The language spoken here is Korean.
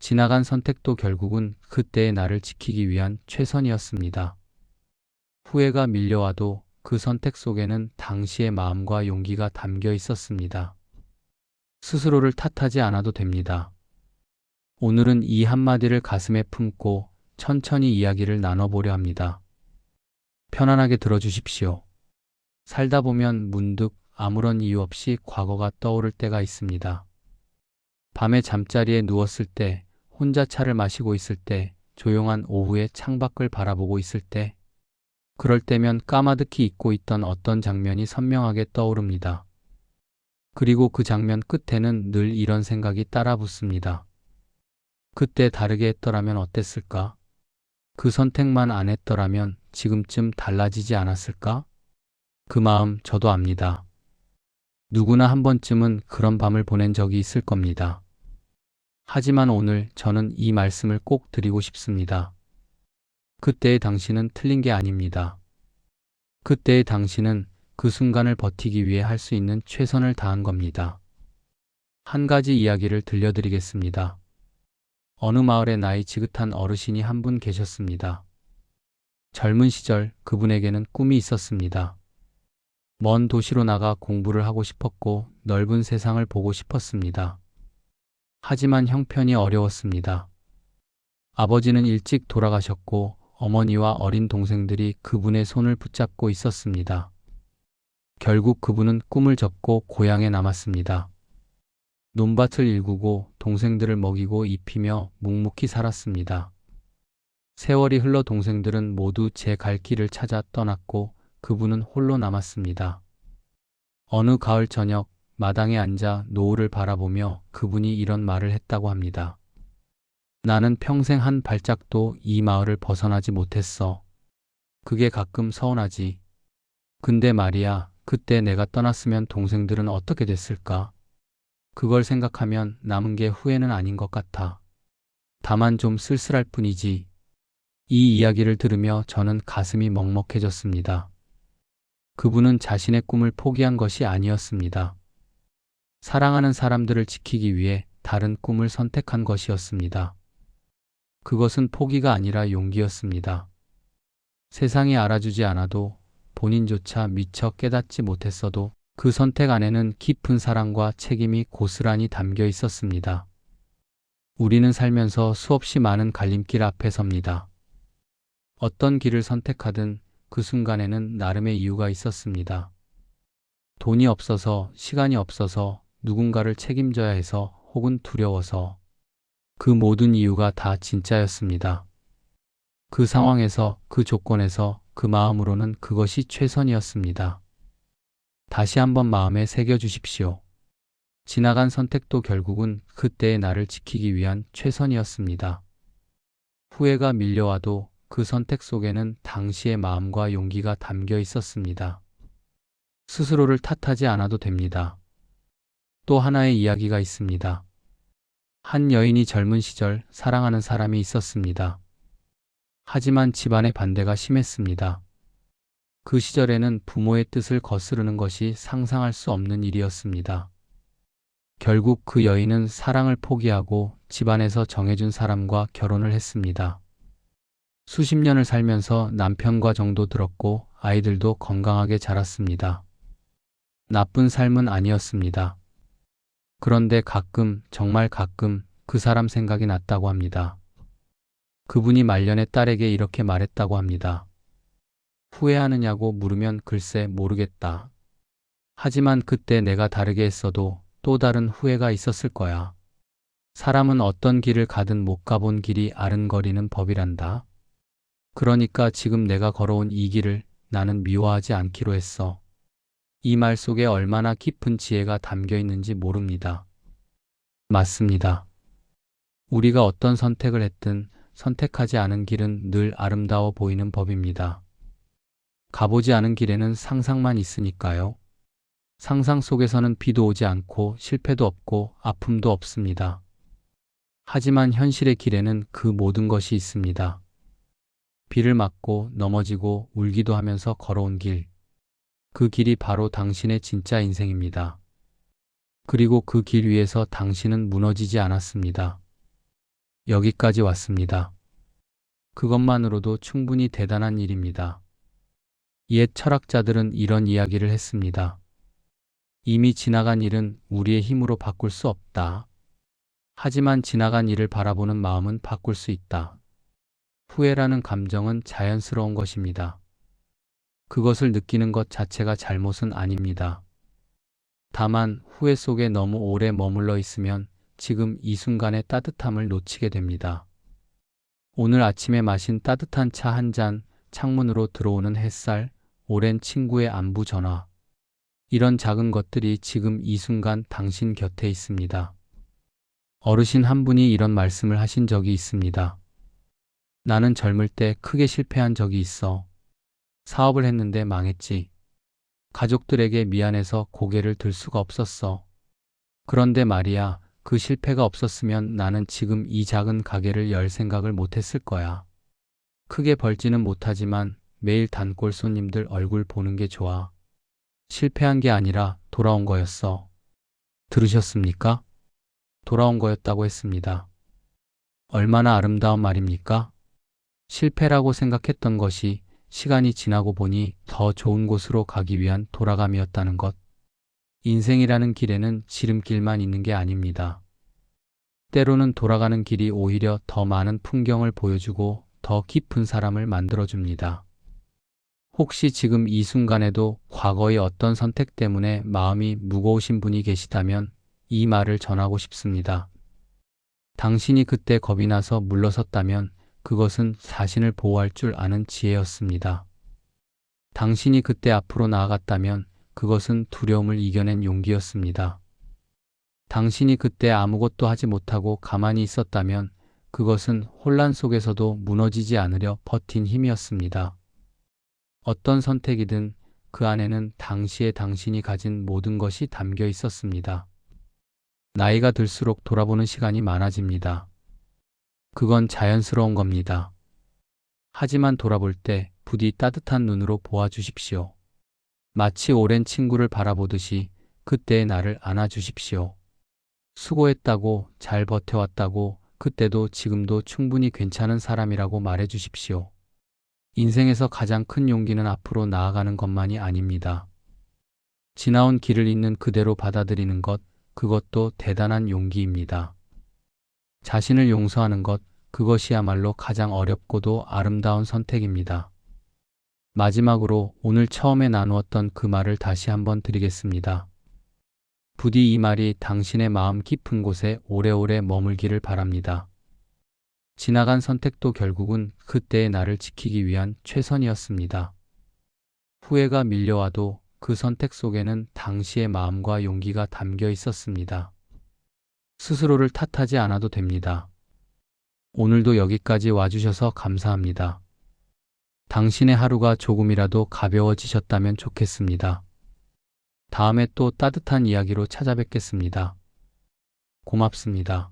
지나간 선택도 결국은 그때의 나를 지키기 위한 최선이었습니다. 후회가 밀려와도 그 선택 속에는 당시의 마음과 용기가 담겨 있었습니다. 스스로를 탓하지 않아도 됩니다. 오늘은 이 한마디를 가슴에 품고 천천히 이야기를 나눠보려 합니다. 편안하게 들어주십시오. 살다 보면 문득 아무런 이유 없이 과거가 떠오를 때가 있습니다. 밤에 잠자리에 누웠을 때, 혼자 차를 마시고 있을 때, 조용한 오후에 창밖을 바라보고 있을 때, 그럴 때면 까마득히 잊고 있던 어떤 장면이 선명하게 떠오릅니다. 그리고 그 장면 끝에는 늘 이런 생각이 따라 붙습니다. 그때 다르게 했더라면 어땠을까? 그 선택만 안 했더라면 지금쯤 달라지지 않았을까? 그 마음 저도 압니다. 누구나 한 번쯤은 그런 밤을 보낸 적이 있을 겁니다. 하지만 오늘 저는 이 말씀을 꼭 드리고 싶습니다. 그때의 당신은 틀린 게 아닙니다. 그때의 당신은 그 순간을 버티기 위해 할 수 있는 최선을 다한 겁니다. 한 가지 이야기를 들려드리겠습니다. 어느 마을에 나이 지긋한 어르신이 한 분 계셨습니다. 젊은 시절 그분에게는 꿈이 있었습니다. 먼 도시로 나가 공부를 하고 싶었고 넓은 세상을 보고 싶었습니다. 하지만 형편이 어려웠습니다. 아버지는 일찍 돌아가셨고 어머니와 어린 동생들이 그분의 손을 붙잡고 있었습니다. 결국 그분은 꿈을 접고 고향에 남았습니다. 논밭을 일구고 동생들을 먹이고 입히며 묵묵히 살았습니다. 세월이 흘러 동생들은 모두 제 갈 길을 찾아 떠났고 그분은 홀로 남았습니다. 어느 가을 저녁 마당에 앉아 노을을 바라보며 그분이 이런 말을 했다고 합니다. 나는 평생 한 발짝도 이 마을을 벗어나지 못했어. 그게 가끔 서운하지. 근데 말이야, 그때 내가 떠났으면 동생들은 어떻게 됐을까? 그걸 생각하면 남은 게 후회는 아닌 것 같아. 다만 좀 쓸쓸할 뿐이지. 이 이야기를 들으며 저는 가슴이 먹먹해졌습니다. 그분은 자신의 꿈을 포기한 것이 아니었습니다. 사랑하는 사람들을 지키기 위해 다른 꿈을 선택한 것이었습니다. 그것은 포기가 아니라 용기였습니다. 세상이 알아주지 않아도 본인조차 미처 깨닫지 못했어도 그 선택 안에는 깊은 사랑과 책임이 고스란히 담겨 있었습니다. 우리는 살면서 수없이 많은 갈림길 앞에 섭니다. 어떤 길을 선택하든 그 순간에는 나름의 이유가 있었습니다. 돈이 없어서, 시간이 없어서, 누군가를 책임져야 해서, 혹은 두려워서. 그 모든 이유가 다 진짜였습니다. 그 상황에서, 그 조건에서, 그 마음으로는 그것이 최선이었습니다. 다시 한번 마음에 새겨주십시오. 지나간 선택도 결국은 그때의 나를 지키기 위한 최선이었습니다. 후회가 밀려와도 그 선택 속에는 당시의 마음과 용기가 담겨 있었습니다. 스스로를 탓하지 않아도 됩니다. 또 하나의 이야기가 있습니다. 한 여인이 젊은 시절 사랑하는 사람이 있었습니다. 하지만 집안의 반대가 심했습니다. 그 시절에는 부모의 뜻을 거스르는 것이 상상할 수 없는 일이었습니다. 결국 그 여인은 사랑을 포기하고 집안에서 정해준 사람과 결혼을 했습니다. 수십 년을 살면서 남편과 정도 들었고 아이들도 건강하게 자랐습니다. 나쁜 삶은 아니었습니다. 그런데 가끔, 정말 가끔 그 사람 생각이 났다고 합니다. 그분이 말년에 딸에게 이렇게 말했다고 합니다. 후회하느냐고 물으면 글쎄 모르겠다. 하지만 그때 내가 다르게 했어도 또 다른 후회가 있었을 거야. 사람은 어떤 길을 가든 못 가본 길이 아른거리는 법이란다. 그러니까 지금 내가 걸어온 이 길을 나는 미워하지 않기로 했어. 이 말 속에 얼마나 깊은 지혜가 담겨 있는지 모릅니다. 맞습니다. 우리가 어떤 선택을 했든 선택하지 않은 길은 늘 아름다워 보이는 법입니다. 가보지 않은 길에는 상상만 있으니까요. 상상 속에서는 비도 오지 않고 실패도 없고 아픔도 없습니다. 하지만 현실의 길에는 그 모든 것이 있습니다. 비를 맞고 넘어지고 울기도 하면서 걸어온 길. 그 길이 바로 당신의 진짜 인생입니다. 그리고 그 길 위에서 당신은 무너지지 않았습니다. 여기까지 왔습니다. 그것만으로도 충분히 대단한 일입니다. 옛 철학자들은 이런 이야기를 했습니다. 이미 지나간 일은 우리의 힘으로 바꿀 수 없다. 하지만 지나간 일을 바라보는 마음은 바꿀 수 있다. 후회라는 감정은 자연스러운 것입니다. 그것을 느끼는 것 자체가 잘못은 아닙니다. 다만 후회 속에 너무 오래 머물러 있으면 지금 이 순간의 따뜻함을 놓치게 됩니다. 오늘 아침에 마신 따뜻한 차 한 잔, 창문으로 들어오는 햇살, 오랜 친구의 안부 전화. 이런 작은 것들이 지금 이 순간 당신 곁에 있습니다. 어르신 한 분이 이런 말씀을 하신 적이 있습니다. 나는 젊을 때 크게 실패한 적이 있어. 사업을 했는데 망했지. 가족들에게 미안해서 고개를 들 수가 없었어. 그런데 말이야, 그 실패가 없었으면 나는 지금 이 작은 가게를 열 생각을 못했을 거야. 크게 벌지는 못하지만 매일 단골 손님들 얼굴 보는 게 좋아. 실패한 게 아니라 돌아온 거였어. 들으셨습니까? 돌아온 거였다고 했습니다. 얼마나 아름다운 말입니까? 실패라고 생각했던 것이 시간이 지나고 보니 더 좋은 곳으로 가기 위한 돌아감이었다는 것. 인생이라는 길에는 지름길만 있는 게 아닙니다. 때로는 돌아가는 길이 오히려 더 많은 풍경을 보여주고 더 깊은 사람을 만들어줍니다. 혹시 지금 이 순간에도 과거의 어떤 선택 때문에 마음이 무거우신 분이 계시다면 이 말을 전하고 싶습니다. 당신이 그때 겁이 나서 물러섰다면 그것은 자신을 보호할 줄 아는 지혜였습니다. 당신이 그때 앞으로 나아갔다면 그것은 두려움을 이겨낸 용기였습니다. 당신이 그때 아무것도 하지 못하고 가만히 있었다면 그것은 혼란 속에서도 무너지지 않으려 버틴 힘이었습니다. 어떤 선택이든 그 안에는 당시의 당신이 가진 모든 것이 담겨 있었습니다. 나이가 들수록 돌아보는 시간이 많아집니다. 그건 자연스러운 겁니다. 하지만 돌아볼 때 부디 따뜻한 눈으로 보아주십시오. 마치 오랜 친구를 바라보듯이 그때의 나를 안아주십시오. 수고했다고, 잘 버텨왔다고, 그때도 지금도 충분히 괜찮은 사람이라고 말해주십시오. 인생에서 가장 큰 용기는 앞으로 나아가는 것만이 아닙니다. 지나온 길을 있는 그대로 받아들이는 것, 그것도 대단한 용기입니다. 자신을 용서하는 것, 그것이야말로 가장 어렵고도 아름다운 선택입니다. 마지막으로 오늘 처음에 나누었던 그 말을 다시 한번 드리겠습니다. 부디 이 말이 당신의 마음 깊은 곳에 오래오래 머물기를 바랍니다. 지나간 선택도 결국은 그때의 나를 지키기 위한 최선이었습니다. 후회가 밀려와도 그 선택 속에는 당시의 마음과 용기가 담겨 있었습니다. 스스로를 탓하지 않아도 됩니다. 오늘도 여기까지 와주셔서 감사합니다. 당신의 하루가 조금이라도 가벼워지셨다면 좋겠습니다. 다음에 또 따뜻한 이야기로 찾아뵙겠습니다. 고맙습니다.